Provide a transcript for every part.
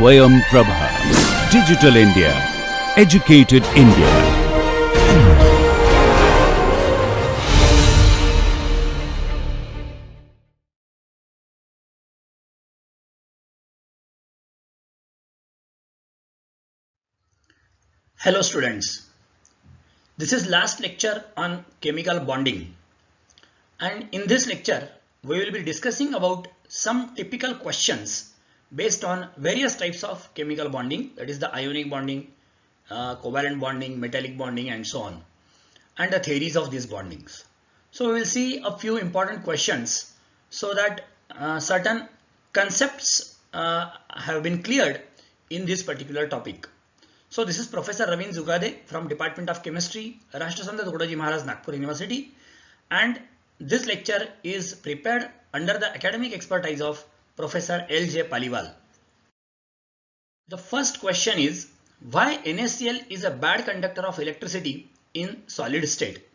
Swayam Prabha. Digital India. Educated India. Hello students, this is last lecture on chemical bonding, and in this lecture we will be discussing about some typical questions based on various types of chemical bonding, that is the ionic bonding, covalent bonding, metallic bonding and so on, and the theories of these bondings. So we will see a few important questions so that certain concepts have been cleared in this particular topic. So this is Professor Ravin Zugade from Department of Chemistry, Rashtrasant Tukadoji Maharaj, Nagpur University, and this lecture is prepared under the academic expertise of Professor L.J. Paliwal. The first question is, why NaCl is a bad conductor of electricity in solid state?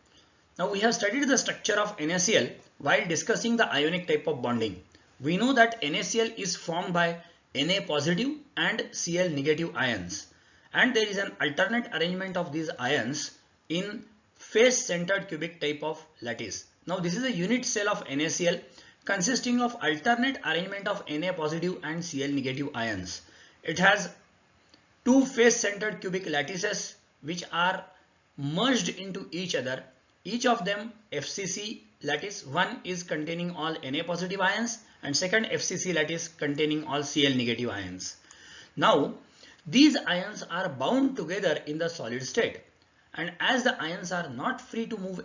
Now we have studied the structure of NaCl while discussing the ionic type of bonding. We know that NaCl is formed by Na positive and Cl negative ions, and there is an alternate arrangement of these ions in face-centered cubic type of lattice. Now this is a unit cell of NaCl consisting of alternate arrangement of Na positive and Cl negative ions. It has two face-centered cubic lattices which are merged into each other. Each of them FCC lattice, one is containing all Na positive ions and second FCC lattice containing all Cl negative ions. Now these ions are bound together in the solid state, and as the ions are not free to move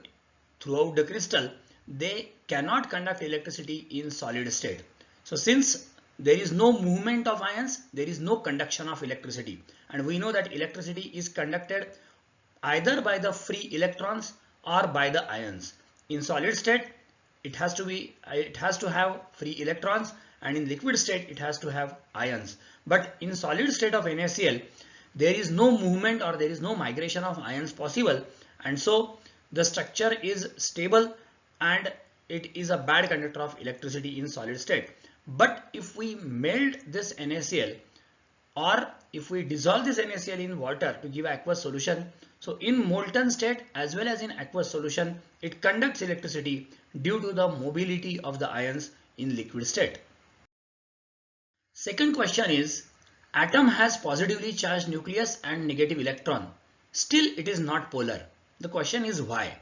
throughout the crystal, they cannot conduct electricity in solid state. So since there is no movement of ions, there is no conduction of electricity, and we know that electricity is conducted either by the free electrons or by the ions. In solid state it has to have free electrons, and in liquid state it has to have ions. But in solid state of NaCl there is no movement or there is no migration of ions possible, and so the structure is stable and it is a bad conductor of electricity in solid state. But if we melt this NaCl or if we dissolve this NaCl in water to give aqueous solution, so in molten state as well as in aqueous solution it conducts electricity due to the mobility of the ions in liquid state. Second question is, atom has positively charged nucleus and negative electron, still it is not polar. The question is why?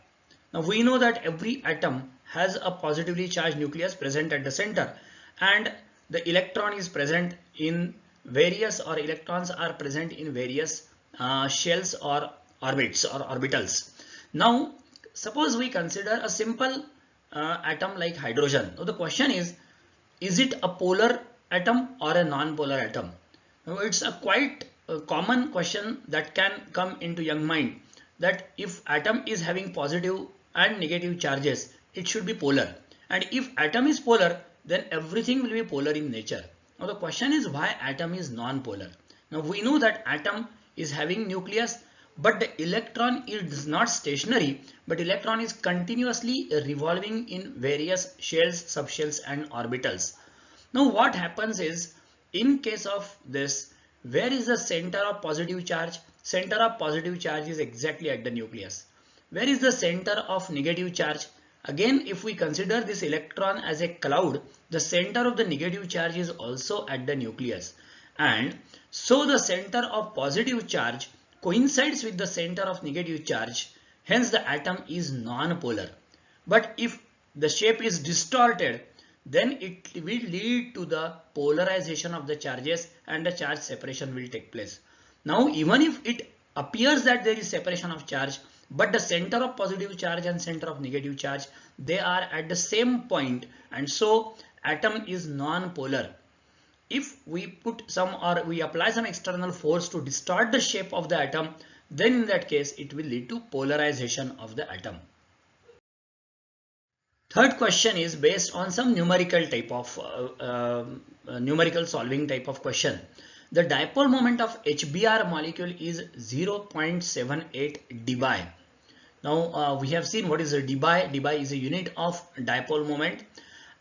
Now we know that every atom has a positively charged nucleus present at the center, and the electron is present in various, or electrons are present in various shells or orbits or orbitals. Now suppose we consider a simple atom like hydrogen. Now the question is it a polar atom or a non-polar atom? Now it's a quite common question that can come into young mind, that if atom is having positive and negative charges, it should be polar, and if atom is polar, then everything will be polar in nature. Now the question is why atom is non-polar. Now we know that atom is having nucleus, but the electron is not stationary, but electron is continuously revolving in various shells, subshells and orbitals. Now what happens is, in case of this, where is the center of positive charge? Center of positive charge is exactly at the nucleus. Where is the center of negative charge? Again, if we consider this electron as a cloud, the center of the negative charge is also at the nucleus, and so the center of positive charge coincides with the center of negative charge, hence the atom is non-polar. But if the shape is distorted, then it will lead to the polarization of the charges and the charge separation will take place. Now even if it appears that there is separation of charge, but the center of positive charge and center of negative charge, they are at the same point, and so atom is non-polar. If we put some, or we apply some external force to distort the shape of the atom, then in that case it will lead to polarization of the atom. Third question is based on some numerical type of numerical solving type of question. The dipole moment of HBr molecule is 0.78 dBi. Now we have seen what is a dBi. dBi is a unit of dipole moment,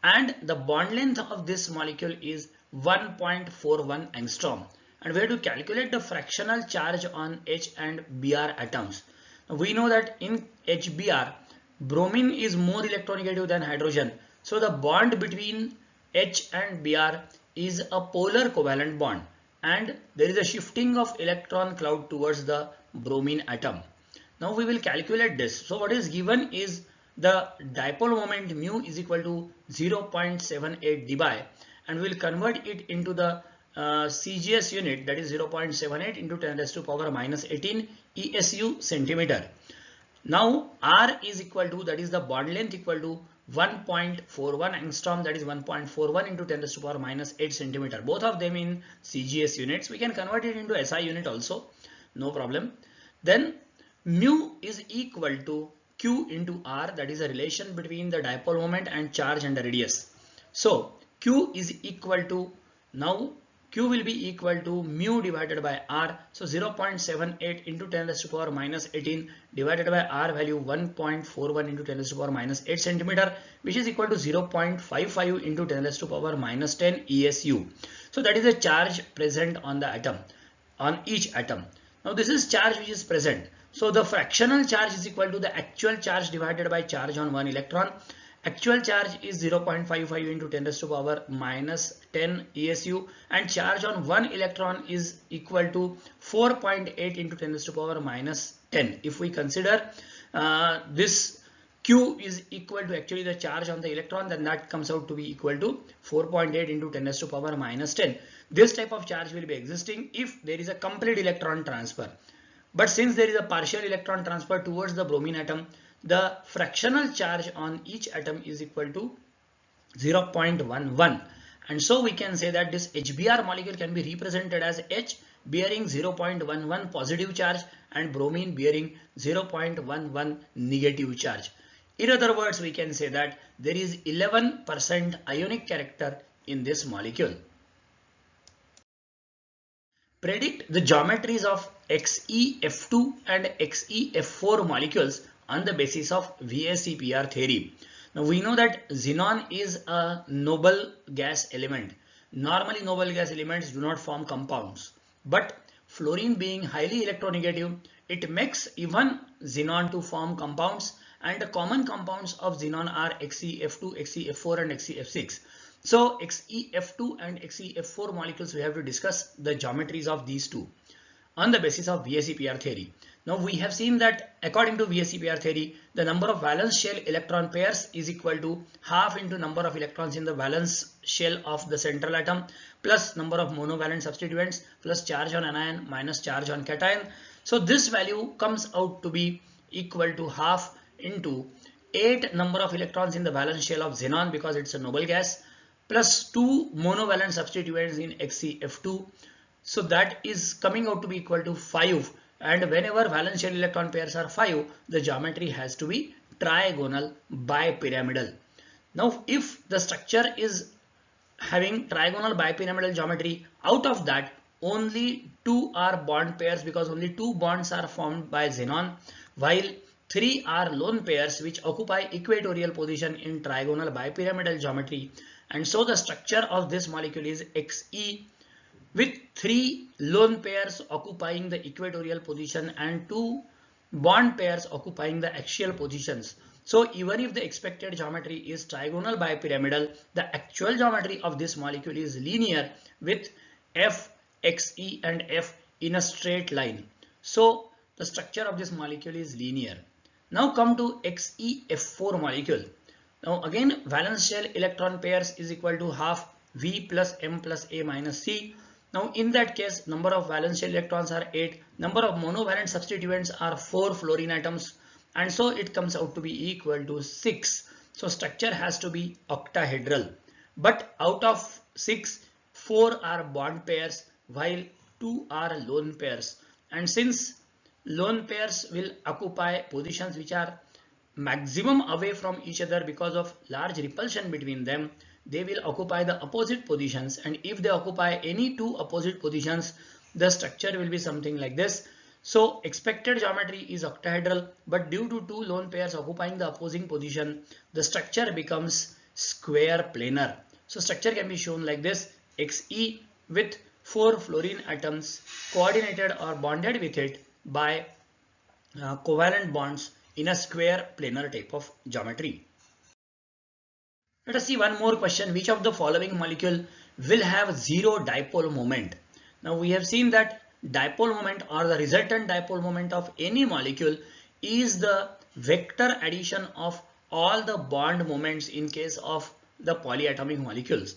and the bond length of this molecule is 1.41 angstrom. and we have to calculate the fractional charge on H and Br atoms. Now, we know that in HBr, bromine is more electronegative than hydrogen. So the bond between H and Br is a polar covalent bond, and there is a shifting of electron cloud towards the bromine atom. Now we will calculate this. So what is given is the dipole moment mu is equal to 0.78 dBi, and we will convert it into the CGS unit, that is 0.78 into 10 raised to power minus 18 ESU centimeter. Now R is equal to, that is the bond length, equal to 1.41 angstrom, that is 1.41 into 10 raised to power minus 8 centimeter. Both of them in CGS units. We can convert it into SI unit also, no problem. Then mu is equal to Q into R, that is a relation between the dipole moment and charge and the radius. So Q is equal to, now Q will be equal to mu divided by R. So 0.78 into 10 raised to power minus 18 divided by R value 1.41 into 10 raised to power minus 8 centimeter, which is equal to 0.55 into 10 raised to power minus 10 ESU. So that is the charge present on the atom, on each atom. Now this is charge which is present. So the fractional charge is equal to the actual charge divided by charge on one electron. Actual charge is 0.55 into 10 raised to power minus 10 ESU, and charge on one electron is equal to 4.8 into 10 raised to power minus 10. If we consider this Q is equal to actually the charge on the electron, then that comes out to be equal to 4.8 into 10 raised to power minus 10. This type of charge will be existing if there is a complete electron transfer. But since there is a partial electron transfer towards the bromine atom, the fractional charge on each atom is equal to 0.11, and so we can say that this HBr molecule can be represented as H bearing 0.11 positive charge and bromine bearing 0.11 negative charge. In other words, we can say that there is 11% ionic character in this molecule. Predict the geometries of XeF2 and XeF4 molecules on the basis of VSEPR theory. Now we know that xenon is a noble gas element. Normally noble gas elements do not form compounds, but fluorine being highly electronegative, it makes even xenon to form compounds, and the common compounds of xenon are XeF2, XeF4 and XeF6. So XeF2 and XeF4 molecules, we have to discuss the geometries of these two on the basis of VSEPR theory. Now we have seen that according to VSEPR theory, the number of valence shell electron pairs is equal to half into number of electrons in the valence shell of the central atom plus number of monovalent substituents plus charge on anion minus charge on cation. So this value comes out to be equal to half into 8 number of electrons in the valence shell of xenon, because it's a noble gas, plus 2 monovalent substituents in XeF2. So that is coming out to be equal to 5, and whenever valence shell electron pairs are 5, the geometry has to be trigonal bipyramidal. Now if the structure is having trigonal bipyramidal geometry, out of that only 2 are bond pairs, because only 2 bonds are formed by xenon, while 3 are lone pairs which occupy equatorial position in trigonal bipyramidal geometry. And so the structure of this molecule is Xe, with 3 lone pairs occupying the equatorial position and 2 bond pairs occupying the axial positions. So even if the expected geometry is trigonal bipyramidal, the actual geometry of this molecule is linear with F, Xe and F in a straight line. So the structure of this molecule is linear. Now come to XeF4 molecule. Now again valence shell electron pairs is equal to half V plus M plus A minus C. Now in that case, number of valence shell electrons are 8, number of monovalent substituents are 4 fluorine atoms, and so it comes out to be equal to 6. So structure has to be octahedral, but out of 6, 4 are bond pairs while 2 are lone pairs, and since lone pairs will occupy positions which are maximum away from each other because of large repulsion between them, they will occupy the opposite positions, and if they occupy any 2 opposite positions, the structure will be something like this. So expected geometry is octahedral, but due to 2 lone pairs occupying the opposing position, the structure becomes square planar. So structure can be shown like this: Xe with 4 fluorine atoms coordinated or bonded with it by covalent bonds in a square planar type of geometry. Let us see one more question. Which of the following molecule will have zero dipole moment? Now we have seen that dipole moment or the resultant dipole moment of any molecule is the vector addition of all the bond moments in case of the polyatomic molecules.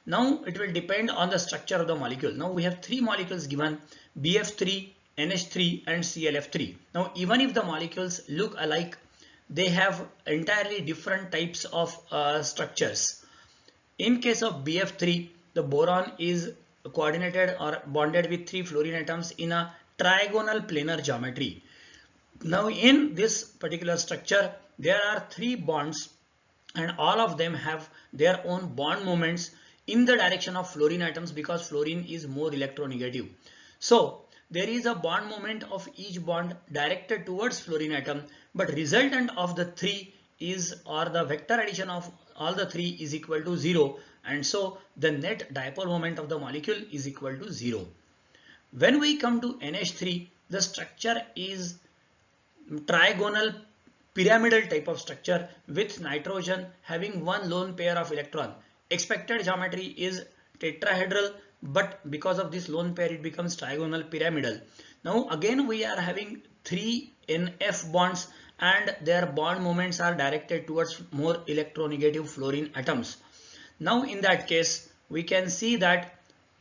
Now it will depend on the structure of the molecule. Now we have three molecules given: BF3, NH3 and ClF3. Now even if the molecules look alike, they have entirely different types of structures. In case of BF3, the boron is coordinated or bonded with 3 fluorine atoms in a trigonal planar geometry. Now in this particular structure, there are 3 bonds and all of them have their own bond moments in the direction of fluorine atoms because fluorine is more electronegative. So there is a bond moment of each bond directed towards fluorine atom, but resultant of the 3 is, or the vector addition of all the 3 is equal to 0, and so the net dipole moment of the molecule is equal to 0. When we come to NH3, the structure is trigonal pyramidal type of structure with nitrogen having one lone pair of electron. Expected geometry is tetrahedral, but because of this lone pair it becomes trigonal pyramidal. Now again we are having 3 NF bonds and their bond moments are directed towards more electronegative fluorine atoms. Now in that case we can see that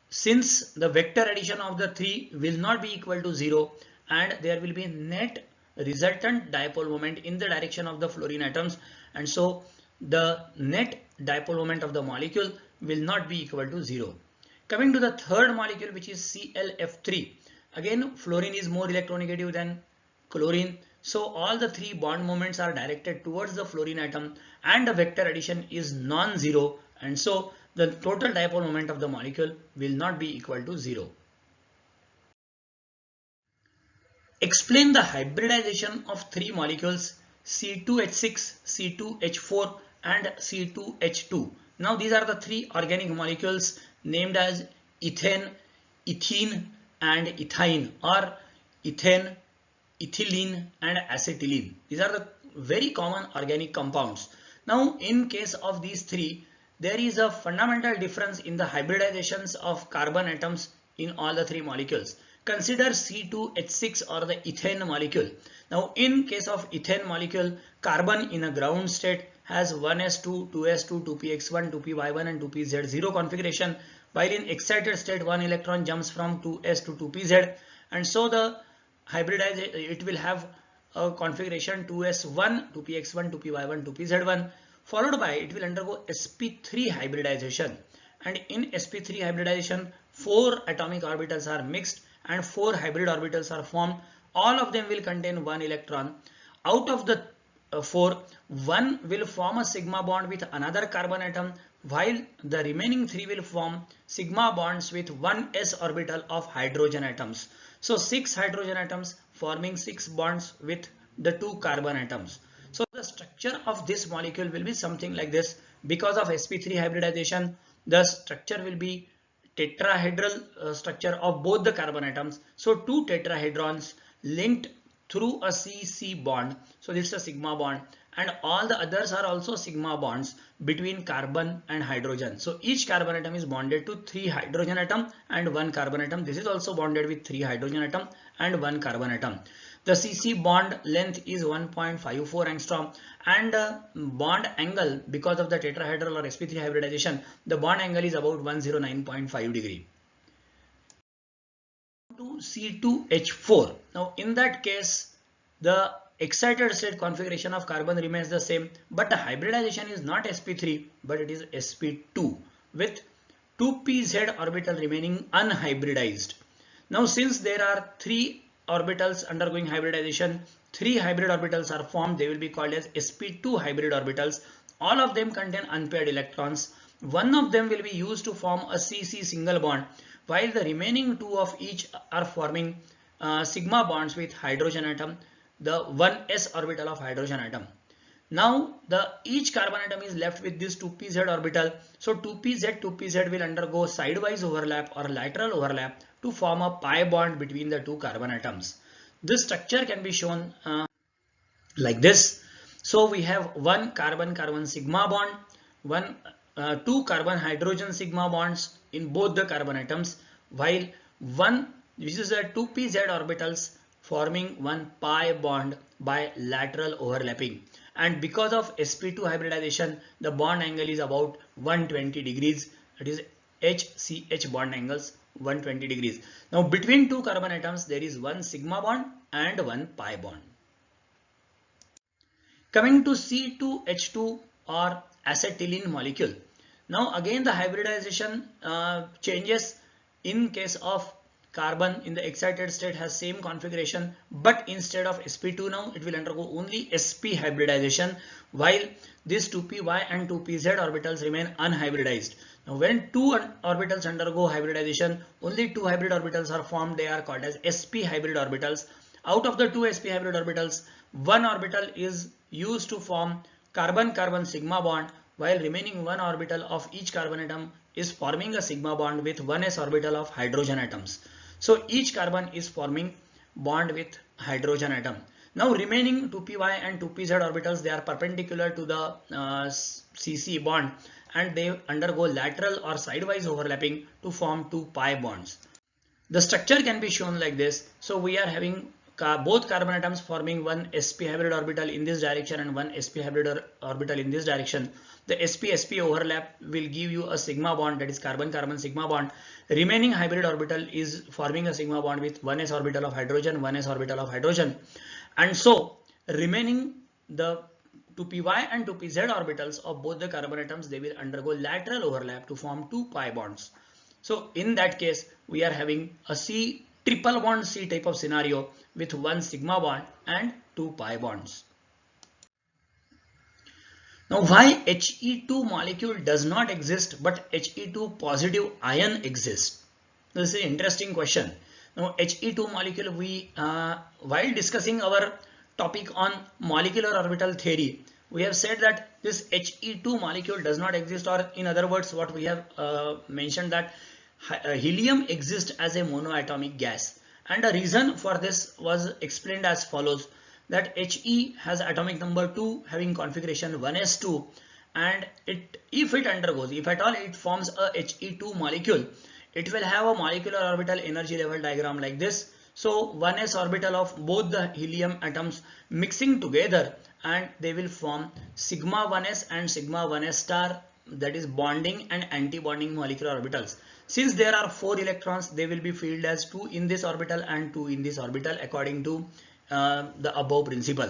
since the vector addition of the 3 will not be equal to 0 and there will be net resultant dipole moment in the direction of the fluorine atoms, and so the net dipole moment of the molecule will not be equal to 0. Coming to the third molecule, which is ClF3, again fluorine is more electronegative than chlorine, so all the 3 bond moments are directed towards the fluorine atom and the vector addition is non-zero, and so the total dipole moment of the molecule will not be equal to 0. Explain the hybridization of 3 molecules C2H6, C2H4 and C2H2. Now these are the 3 organic molecules named as ethane, ethene and ethine, or ethane, ethylene and acetylene. These are the very common organic compounds. Now in case of these 3, there is a fundamental difference in the hybridizations of carbon atoms in all the 3 molecules. Consider C2H6 or the ethane molecule. Now in case of ethane molecule, carbon in a ground state has 1s2, 2s2, 2px1, 2py1 and 2pz0 configuration, while in excited state 1 electron jumps from 2s to 2pz, and so the hybridization, it will have a configuration 2s1, 2px1, 2py1, 2pz1, followed by it will undergo sp3 hybridization, and in sp3 hybridization 4 atomic orbitals are mixed and 4 hybrid orbitals are formed. All of them will contain 1 electron. Out of the 4, 1 will form a sigma bond with another carbon atom, while the remaining 3 will form sigma bonds with 1 s orbital of hydrogen atoms. So 6 hydrogen atoms forming 6 bonds with the 2 carbon atoms. So the structure of this molecule will be something like this. Because of sp3 hybridization, the structure will be tetrahedral structure of both the carbon atoms. So 2 tetrahedrons linked through a C-C bond. So this is a sigma bond, and all the others are also sigma bonds between carbon and hydrogen. So each carbon atom is bonded to 3 hydrogen atom and 1 carbon atom. This is also bonded with 3 hydrogen atom and 1 carbon atom. The C-C bond length is 1.54 angstrom, and bond angle, because of the tetrahedral or sp3 hybridization, the bond angle is about 109.5 degree. To C2H4. Now in that case, the excited state configuration of carbon remains the same, but the hybridization is not sp3 but it is sp2 with 2pz orbital remaining unhybridized. Now since there are 3 orbitals undergoing hybridization, 3 hybrid orbitals are formed. They will be called as sp2 hybrid orbitals. All of them contain unpaired electrons. One of them will be used to form a C-C single bond, while the remaining 2 of each are forming sigma bonds with hydrogen atom, the 1s orbital of hydrogen atom. Now each carbon atom is left with this 2pz orbital. So 2pz will undergo sidewise overlap or lateral overlap to form a pi bond between the two carbon atoms. This structure can be shown like this. So we have one carbon-carbon sigma bond, two carbon hydrogen sigma bonds in both the carbon atoms, while one, which is a 2pz orbitals, forming one pi bond by lateral overlapping. And because of sp2 hybridization, the bond angle is about 120 degrees. It is HCH bond angles 120 degrees. Now between two carbon atoms there is one sigma bond and one pi bond. Coming to C2H2 or acetylene molecule. Now again the hybridization changes. In case of carbon in the excited state has same configuration, but instead of sp2 now it will undergo only sp hybridization, while these 2py and 2pz orbitals remain unhybridized. Now when two orbitals undergo hybridization, only two hybrid orbitals are formed. They are called as sp hybrid orbitals. Out of the two sp hybrid orbitals, one orbital is used to form carbon-carbon sigma bond, while remaining one orbital of each carbon atom is forming a sigma bond with 1s orbital of hydrogen atoms. So each carbon is forming bond with hydrogen atom. Now remaining 2py and 2pz orbitals, they are perpendicular to the cc bond and they undergo lateral or sidewise overlapping to form two pi bonds. The structure can be shown like this. So we are having both carbon atoms forming one sp hybrid orbital in this direction and one sp hybrid orbital in this direction. The sp-sp overlap will give you a sigma bond, that is carbon-carbon sigma bond. Remaining hybrid orbital is forming a sigma bond with 1s orbital of hydrogen, 1s orbital of hydrogen. And so remaining the 2py and 2pz orbitals of both the carbon atoms, they will undergo lateral overlap to form two pi bonds. So in that case, we are having a C triple bond C type of scenario with one sigma bond and two pi bonds. Now why He2 molecule does not exist but He2 positive ion exists? This is an interesting question. Now He2 molecule, we while discussing our topic on molecular orbital theory, we have said that this He2 molecule does not exist, or in other words what we have mentioned that helium exists as a monoatomic gas, and the reason for this was explained as follows, that He has atomic number 2 having configuration 1s2, and if it undergoes, if at all it forms a He2 molecule, it will have a molecular orbital energy level diagram like this. So 1s orbital of both the helium atoms mixing together and they will form sigma 1s and sigma 1s star, that is bonding and anti-bonding molecular orbitals. Since there are 4 electrons, they will be filled as 2 in this orbital and 2 in this orbital according to the above principle.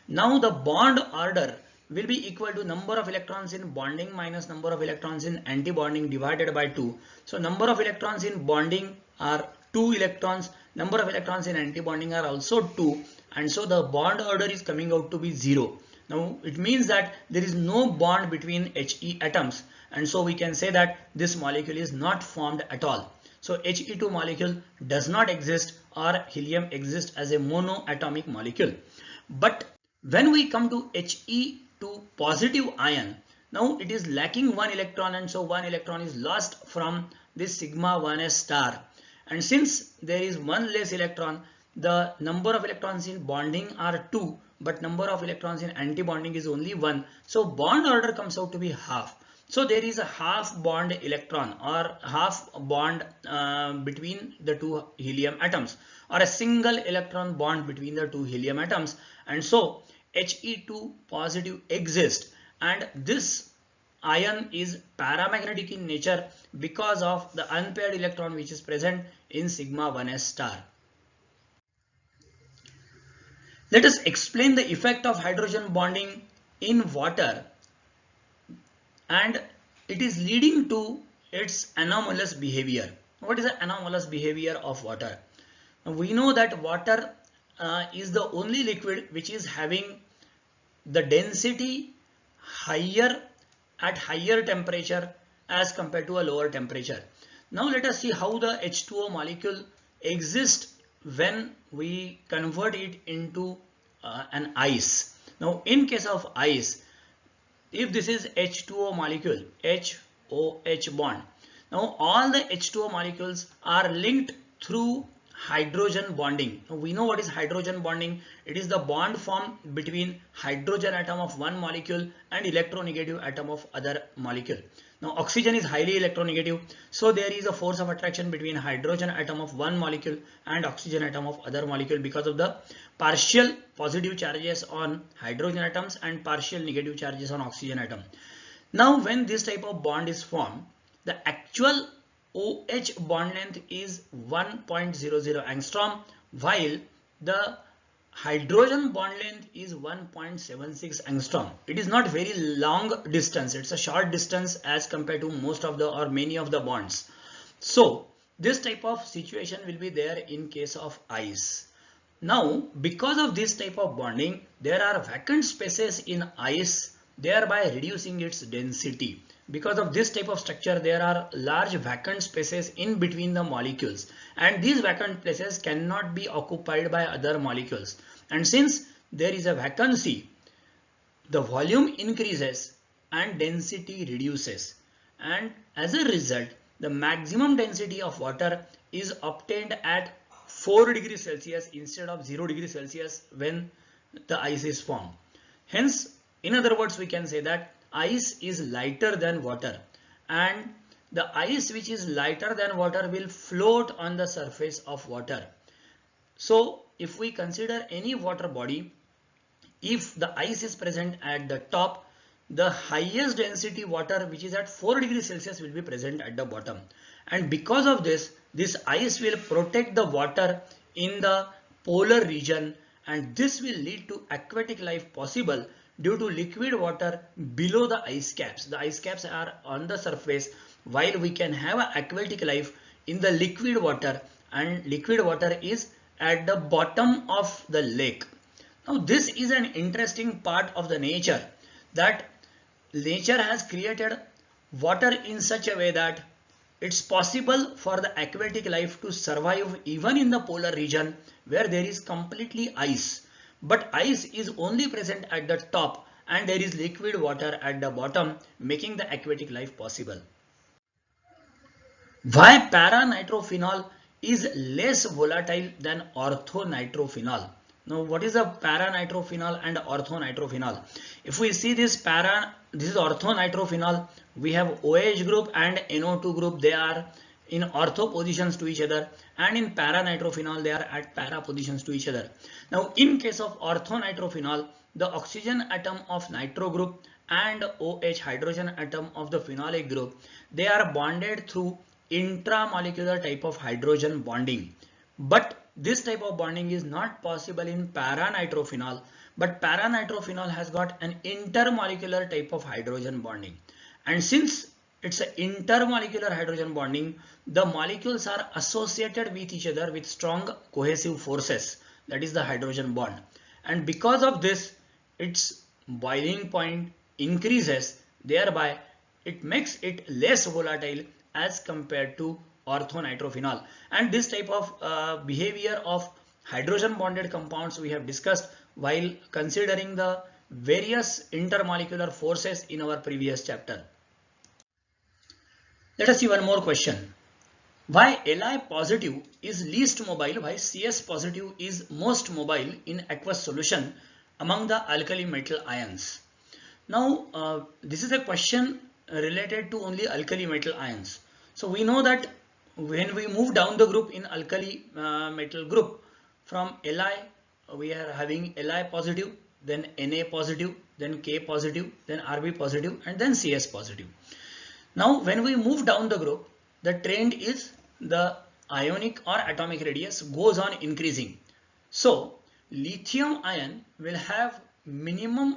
Now the bond order will be equal to number of electrons in bonding minus number of electrons in anti-bonding divided by 2. So number of electrons in bonding are 2 electrons, number of electrons in anti-bonding are also 2, and so the bond order is coming out to be 0. Now it means that there is no bond between He atoms, and so we can say that this molecule is not formed at all. So He2 molecule does not exist, or helium exists as a monoatomic molecule. But when we come to He2 positive ion, now it is lacking one electron, and so one electron is lost from this sigma 1s star. And since there is one less electron, the number of electrons in bonding are 2, but number of electrons in anti-bonding is only 1. So bond order comes out to be half. So there is a half bond electron or half bond between the two helium atoms, or a single electron bond between the two helium atoms, and so He2 positive exists, and this ion is paramagnetic in nature because of the unpaired electron which is present in sigma 1s star. Let us explain the effect of hydrogen bonding in water, and it is leading to its anomalous behavior. What is the anomalous behavior of water? We know that water is the only liquid which is having the density higher at higher temperature as compared to a lower temperature. Now let us see how the H2O molecule exists when we convert it into an ice. Now in case of ice, if this is H2O molecule, HOH bond, now all the H2O molecules are linked through hydrogen bonding. Now we know what is hydrogen bonding. It is the bond formed between hydrogen atom of one molecule and electronegative atom of other molecule. Now oxygen is highly electronegative, so there is a force of attraction between hydrogen atom of one molecule and oxygen atom of other molecule because of the partial positive charges on hydrogen atoms and partial negative charges on oxygen atom. Now when this type of bond is formed, the actual OH bond length is 1.00 angstrom, while the hydrogen bond length is 1.76 angstrom. It is not very long distance. It's a short distance as compared to most of the or many of the bonds. So this type of situation will be there in case of ice. Now because of this type of bonding, there are vacant spaces in ice, thereby reducing its density. Because of this type of structure, there are large vacant spaces in between the molecules, and these vacant places cannot be occupied by other molecules. And since there is a vacancy, the volume increases and density reduces, and as a result, the maximum density of water is obtained at 4 degrees Celsius instead of 0 degrees Celsius when the ice is formed. Hence, in other words, we can say that ice is lighter than water, and the ice which is lighter than water will float on the surface of water. So if we consider any water body, if the ice is present at the top, the highest density water which is at 4 degrees Celsius will be present at the bottom, and because of this, this ice will protect the water in the polar region, and this will lead to aquatic life possible due to liquid water below the ice caps. The ice caps are on the surface, while we can have an aquatic life in the liquid water, and liquid water is at the bottom of the lake. Now this is an interesting part of the nature, that nature has created water in such a way that it's possible for the aquatic life to survive even in the polar region where there is completely ice. But ice is only present at the top and there is liquid water at the bottom, making the aquatic life possible. Why para-nitrophenol is less volatile than orthonitrophenol? Now what is a para-nitrophenol and orthonitrophenol? If we see this this is orthonitrophenol, we have OH group and NO2 group, they are in ortho positions to each other, and in para-nitrophenol they are at para positions to each other. Now in case of orthonitrophenol, the oxygen atom of nitro group and OH hydrogen atom of the phenolic group, they are bonded through intramolecular type of hydrogen bonding. But this type of bonding is not possible in para-nitrophenol, but para-nitrophenol has got an intermolecular type of hydrogen bonding. And since it's an intermolecular hydrogen bonding, the molecules are associated with each other with strong cohesive forces, that is the hydrogen bond. And because of this, its boiling point increases, thereby it makes it less volatile as compared to orthonitrophenol. And this type of behavior of hydrogen bonded compounds we have discussed while considering the various intermolecular forces in our previous chapter. Let us see one more question. Why Li positive is least mobile, why CS positive is most mobile in aqueous solution among the alkali metal ions? Now this is a question related to only alkali metal ions. So we know that when we move down the group in alkali metal group, from Li we are having Li positive, then Na positive, then K positive, then Rb positive, and then CS positive. Now when we move down the group, the trend is the ionic or atomic radius goes on increasing. So lithium ion will have minimum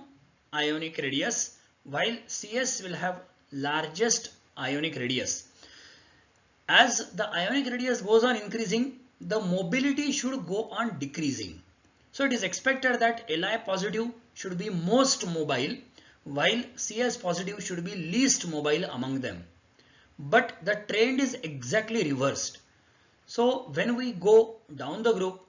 ionic radius, while CS will have largest ionic radius. As the ionic radius goes on increasing, the mobility should go on decreasing. So it is expected that Li positive should be most mobile, while CS positive should be least mobile among them. But the trend is exactly reversed. So when we go down the group,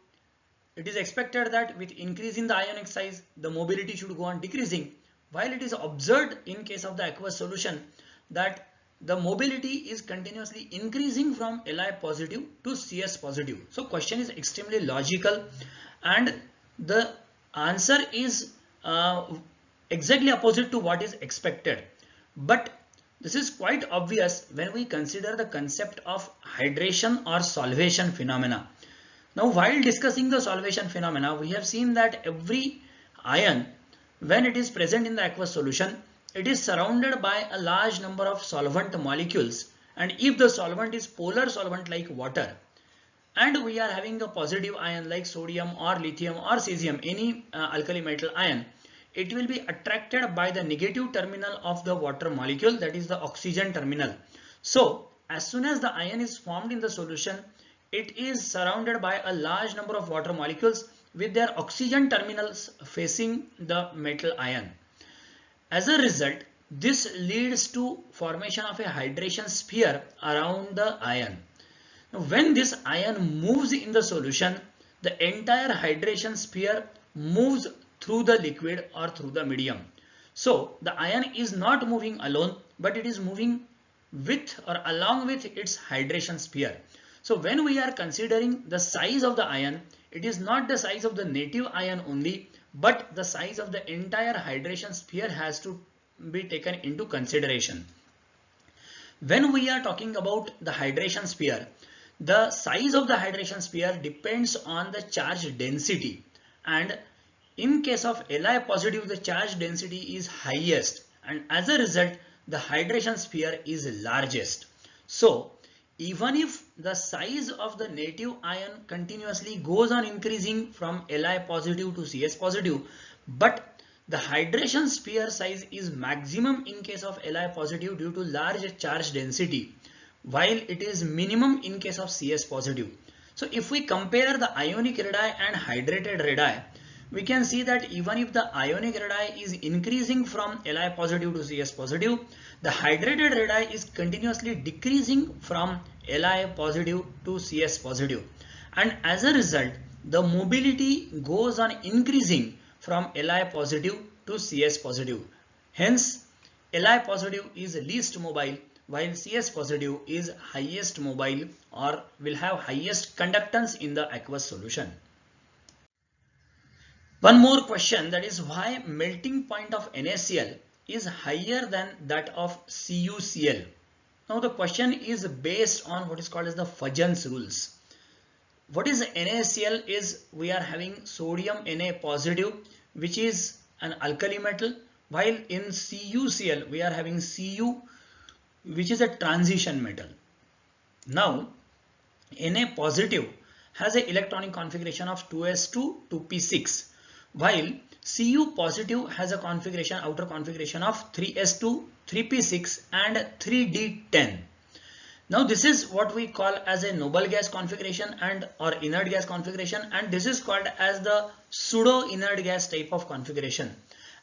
it is expected that with increase in the ionic size, the mobility should go on decreasing, while it is observed in case of the aqueous solution that the mobility is continuously increasing from Li positive to Cs positive. So question is extremely logical and the answer is exactly opposite to what is expected. But this is quite obvious when we consider the concept of hydration or solvation phenomena. Now while discussing the solvation phenomena, we have seen that every ion, when it is present in the aqueous solution, it is surrounded by a large number of solvent molecules, and if the solvent is polar solvent like water and we are having a positive ion like sodium or lithium or cesium, any alkali metal ion, it will be attracted by the negative terminal of the water molecule, that is the oxygen terminal. So as soon as the ion is formed in the solution, it is surrounded by a large number of water molecules with their oxygen terminals facing the metal ion. As a result, this leads to formation of a hydration sphere around the ion. Now, when this ion moves in the solution, the entire hydration sphere moves through the liquid or through the medium. So the ion is not moving alone, but it is moving with or along with its hydration sphere. So when we are considering the size of the ion, it is not the size of the native ion only, but the size of the entire hydration sphere has to be taken into consideration. When we are talking about the hydration sphere, the size of the hydration sphere depends on the charge density, and in case of Li positive, the charge density is highest, and as a result the hydration sphere is largest. So even if the size of the native ion continuously goes on increasing from Li positive to Cs positive, but the hydration sphere size is maximum in case of Li positive due to large charge density, while it is minimum in case of Cs positive. So if we compare the ionic radii and hydrated radii, we can see that even if the ionic radii is increasing from Li positive to Cs positive, the hydrated radii is continuously decreasing from Li positive to Cs positive, and as a result the mobility goes on increasing from Li positive to Cs positive. Hence Li positive is least mobile while Cs positive is highest mobile or will have highest conductance in the aqueous solution. One more question, that is why melting point of NaCl is higher than that of CuCl. Now the question is based on what is called as the Fajans rules. What is NaCl is we are having sodium Na positive, which is an alkali metal, while in CuCl we are having Cu, which is a transition metal. Now Na positive has an electronic configuration of 2s2 2p6, while Cu positive has a configuration, outer configuration of 3s2 3p6 and 3d10. Now this is what we call as a noble gas configuration and or inert gas configuration, and this is called as the pseudo inert gas type of configuration,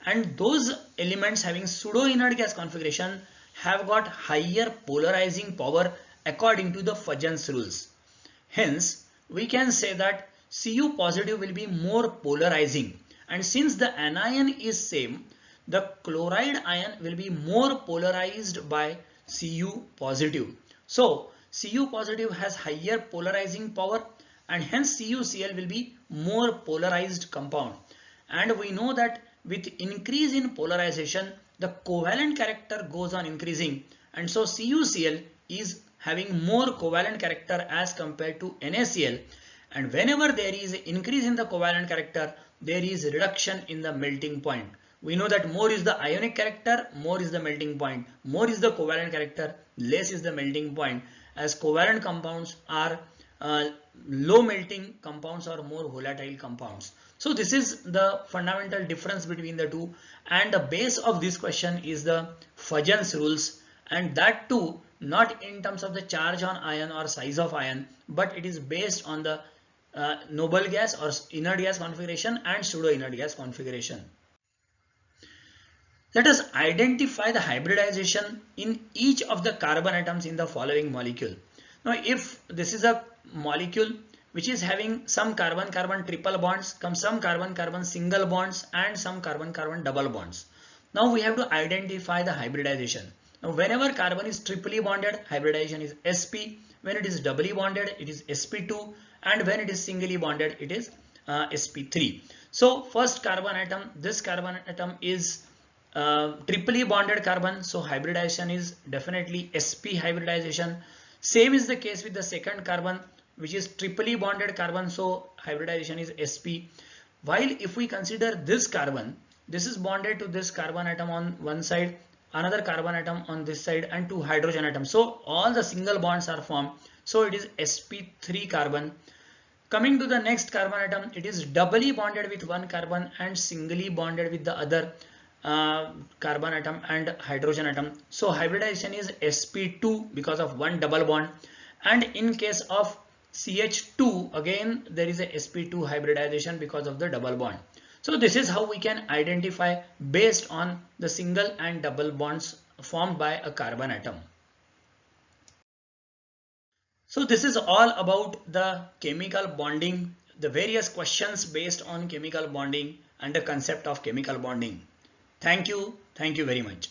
and those elements having pseudo inert gas configuration have got higher polarizing power according to the Fajans rules. Hence we can say that Cu positive will be more polarizing, and since the anion is same, the chloride ion will be more polarized by Cu positive. So Cu positive has higher polarizing power, and hence CuCl will be more polarized compound, and we know that with increase in polarization the covalent character goes on increasing, and so CuCl is having more covalent character as compared to NaCl, and whenever there is an increase in the covalent character, there is reduction in the melting point. We know that more is the ionic character, more is the melting point, more is the covalent character, less is the melting point, as covalent compounds are low melting compounds or more volatile compounds. So this is the fundamental difference between the two, and the base of this question is the Fajans rules, and that too not in terms of the charge on ion or size of ion, but it is based on the noble gas or inert gas configuration and pseudo inert gas configuration. Let us identify the hybridization in each of the carbon atoms in the following molecule. Now if this is a molecule which is having some carbon-carbon triple bonds, some carbon-carbon single bonds, and some carbon-carbon double bonds. Now we have to identify the hybridization. Now whenever carbon is triply bonded, hybridization is sp. When it is doubly bonded, it is sp2, and when it is singly bonded, it is sp3. So first carbon atom, this carbon atom is triply bonded carbon, so hybridization is definitely sp hybridization. Same is the case with the second carbon, which is triply bonded carbon, so hybridization is sp. While if we consider this carbon, this is bonded to this carbon atom on one side, another carbon atom on this side, and two hydrogen atoms, so all the single bonds are formed, so it is sp3 carbon. Coming to the next carbon atom, it is doubly bonded with one carbon and singly bonded with the other carbon atom and hydrogen atom, so hybridization is sp2 because of one double bond. And in case of CH2, again there is a sp2 hybridization because of the double bond. So this is how we can identify based on the single and double bonds formed by a carbon atom. So this is all about the chemical bonding, the various questions based on chemical bonding and the concept of chemical bonding. Thank you very much.